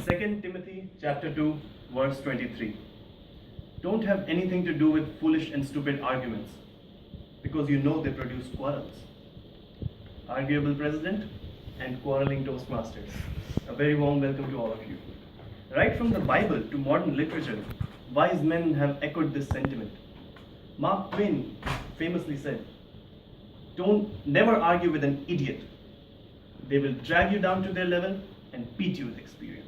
2 Timothy chapter 2, verse 23. Don't have anything to do with foolish and stupid arguments, because you know they produce quarrels. Arguable president and quarreling Toastmasters. A very warm welcome to all of you. Right from the Bible to modern literature, wise men have echoed this sentiment. Mark Twain famously said, never argue with an idiot. They will drag you down to their level and beat you with experience.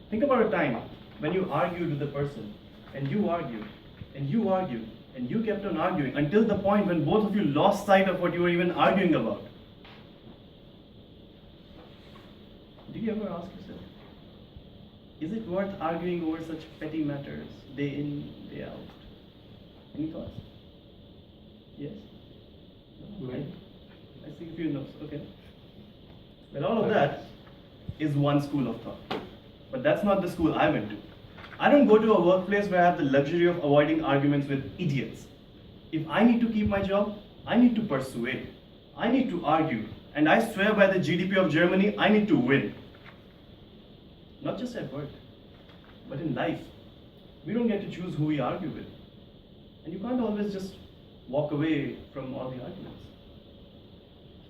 Think about a time when you argued with a person, and you argued, and you argued, and you kept on arguing until the point when both of you lost sight of what you were even arguing about. Did you ever ask yourself, is it worth arguing over such petty matters day in, day out? Any thoughts? Yes? No? Right? I see a few no's. Okay. Well, all of that is one school of thought. But that's not the school I went to. I don't go to a workplace where I have the luxury of avoiding arguments with idiots. If I need to keep my job, I need to persuade. I need to argue. And I swear by the GDP of Germany, I need to win. Not just at work, but in life. We don't get to choose who we argue with. And you can't always just walk away from all the arguments.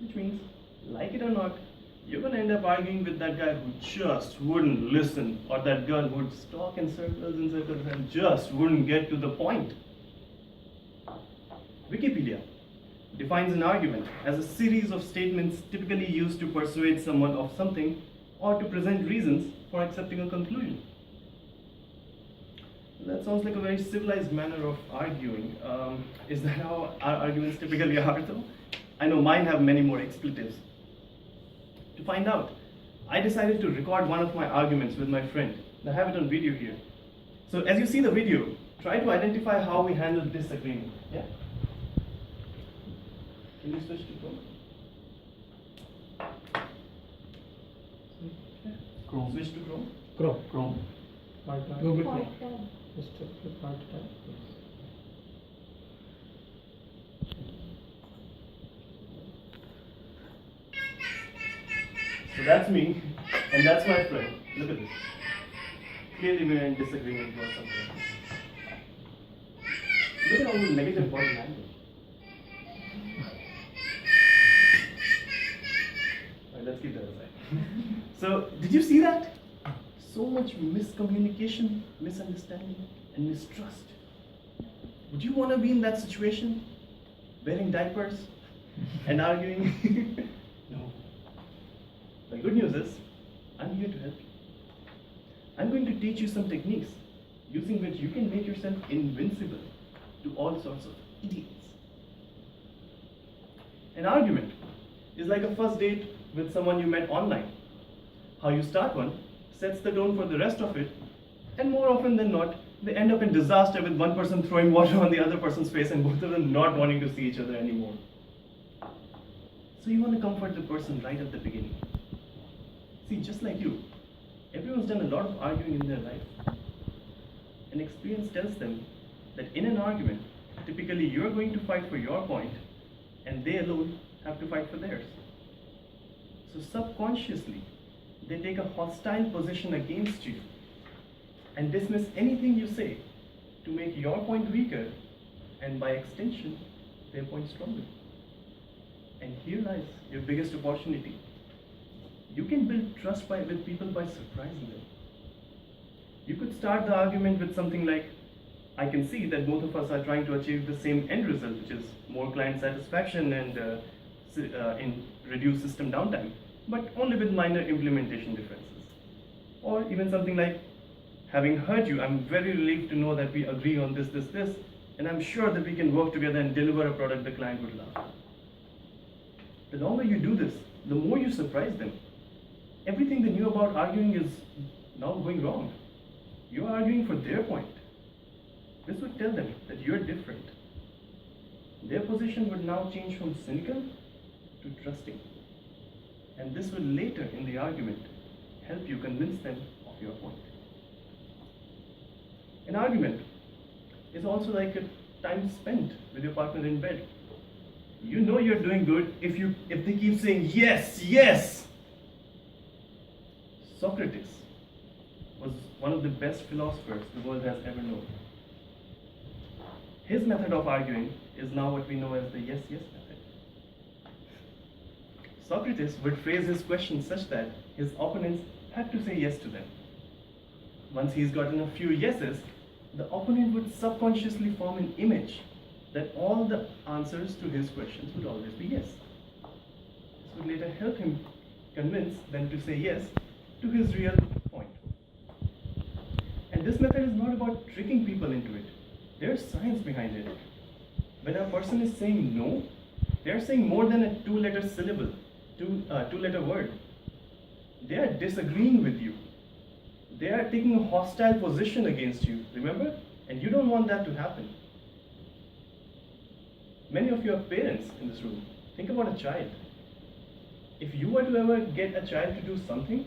Which means, like it or not, you're going to end up arguing with that guy who just wouldn't listen, or that girl who would talk in circles and just wouldn't get to the point. Wikipedia defines an argument as a series of statements typically used to persuade someone of something or to present reasons for accepting a conclusion. That sounds like a very civilized manner of arguing. Is that how our arguments typically are, though? I know mine have many more expletives. To find out, I decided to record one of my arguments with my friend. I have it on video here. So as you see the video, try to identify how we handle disagreement. Yeah? Can you switch to Chrome? Switch to Chrome? Chrome. Google Chrome. Just click part tab. So that's me, and that's my friend. Look at this. Clearly we're in disagreement about something. Look at all the negative body language. Alright, let's keep that aside. So, did you see that? So much miscommunication, misunderstanding, and mistrust. Would you want to be in that situation? Wearing diapers and arguing? No. The good news is, I'm here to help you. I'm going to teach you some techniques using which you can make yourself invincible to all sorts of idiots. An argument is like a first date with someone you met online. How you start one sets the tone for the rest of it, and more often than not, they end up in disaster with one person throwing water on the other person's face and both of them not wanting to see each other anymore. So you want to comfort the person right at the beginning. See, just like you, everyone's done a lot of arguing in their life. And experience tells them that in an argument, typically you're going to fight for your point, and they alone have to fight for theirs. So subconsciously, they take a hostile position against you and dismiss anything you say to make your point weaker and by extension, their point stronger. And here lies your biggest opportunity. You can build trust with people by surprising them. You could start the argument with something like, I can see that both of us are trying to achieve the same end result, which is more client satisfaction and reduce system downtime, but only with minor implementation differences. Or even something like, having heard you, I'm very relieved to know that we agree on this, and I'm sure that we can work together and deliver a product the client would love. The longer you do this, the more you surprise them. Everything they knew about arguing is now going wrong. You're arguing for their point. This would tell them that you're different. Their position would now change from cynical to trusting. And this will later in the argument help you convince them of your point. An argument is also like a time spent with your partner in bed. You know you're doing good if they keep saying yes, yes. Socrates was one of the best philosophers the world has ever known. His method of arguing is now what we know as the yes-yes method. Socrates would phrase his questions such that his opponents had to say yes to them. Once he's gotten a few yeses, the opponent would subconsciously form an image that all the answers to his questions would always be yes. This would later help him convince them to say yes to his real point. And this method is not about tricking people into it. There's science behind it. When a person is saying no, they're saying more than a two-letter syllable, two-letter word. They are disagreeing with you. They are taking a hostile position against you, remember? And you don't want that to happen. Many of you are parents in this room. Think about a child. If you were to ever get a child to do something,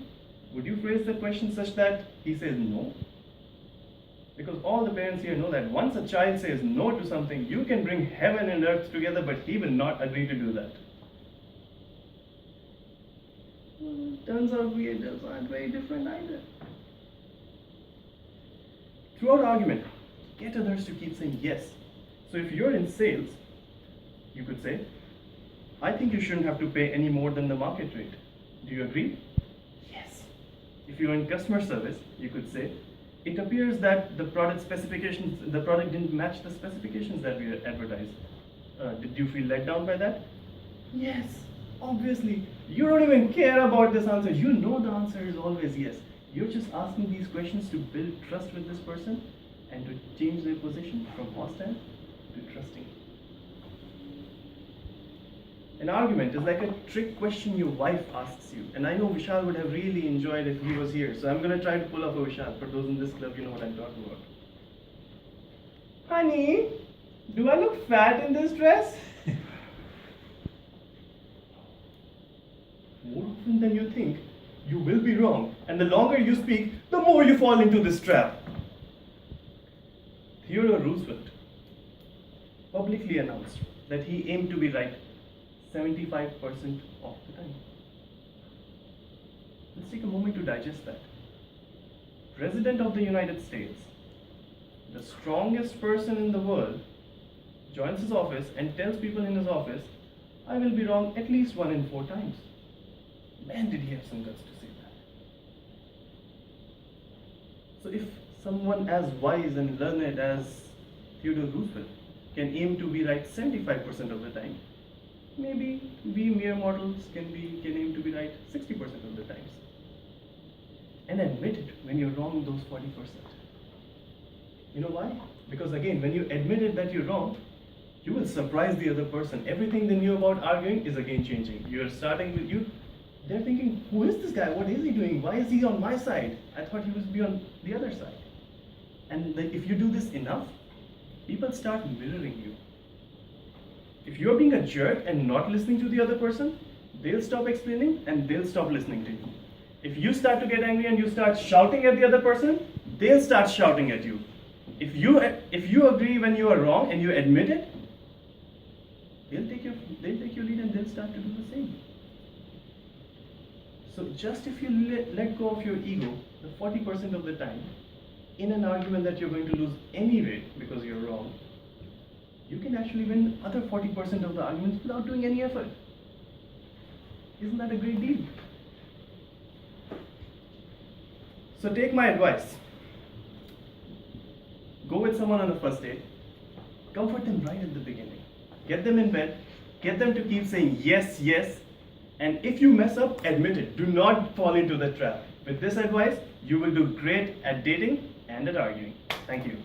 would you phrase the question such that he says no? Because all the parents here know that once a child says no to something, you can bring heaven and earth together, but he will not agree to do that. Turns out we adults aren't very different either. Throughout argument, get others to keep saying yes. So if you're in sales, you could say, I think you shouldn't have to pay any more than the market rate. Do you agree? Yes. If you're in customer service, you could say, it appears that the product didn't match the specifications that we advertised. Did you feel let down by that? Yes, obviously. You don't even care about this answer. You know the answer is always yes. You're just asking these questions to build trust with this person and to change their position from hostile to trusting. An argument is like a trick question your wife asks you. And I know Vishal would have really enjoyed if he was here. So I'm going to try to pull off a Vishal. For those in this club, you know what I'm talking about. Honey, do I look fat in this dress? More often than you think, you will be wrong. And the longer you speak, the more you fall into this trap. Theodore Roosevelt publicly announced that he aimed to be right 75% of the time. Let's take a moment to digest that. President of the United States, the strongest person in the world, joins his office and tells people in his office, I will be wrong at least 1 in 4 times. Man, did he have some guts to say that. So if someone as wise and learned as Theodore Roosevelt can aim to be right 75% of the time, maybe we mere mortals can aim to be right 60% of the times. And admit it when you're wrong those 40%. You know why? Because again, when you admit it that you're wrong, you will surprise the other person. Everything they knew about arguing is again changing. You're starting with you. They're thinking, who is this guy? What is he doing? Why is he on my side? I thought he would be on the other side. And if you do this enough, people start mirroring you. If you're being a jerk and not listening to the other person, they'll stop explaining and they'll stop listening to you. If you start to get angry and you start shouting at the other person, they'll start shouting at you. If you agree when you are wrong and you admit it, they'll take your lead and they'll start to do the same. So just if you let go of your ego the 40% of the time in an argument that you're going to lose anyway because you're wrong, you can actually win other 40% of the arguments without doing any effort. Isn't that a great deal? So take my advice. Go with someone on a first date. Comfort them right at the beginning. Get them in bed. Get them to keep saying yes, yes. And if you mess up, admit it. Do not fall into the trap. With this advice, you will do great at dating and at arguing. Thank you.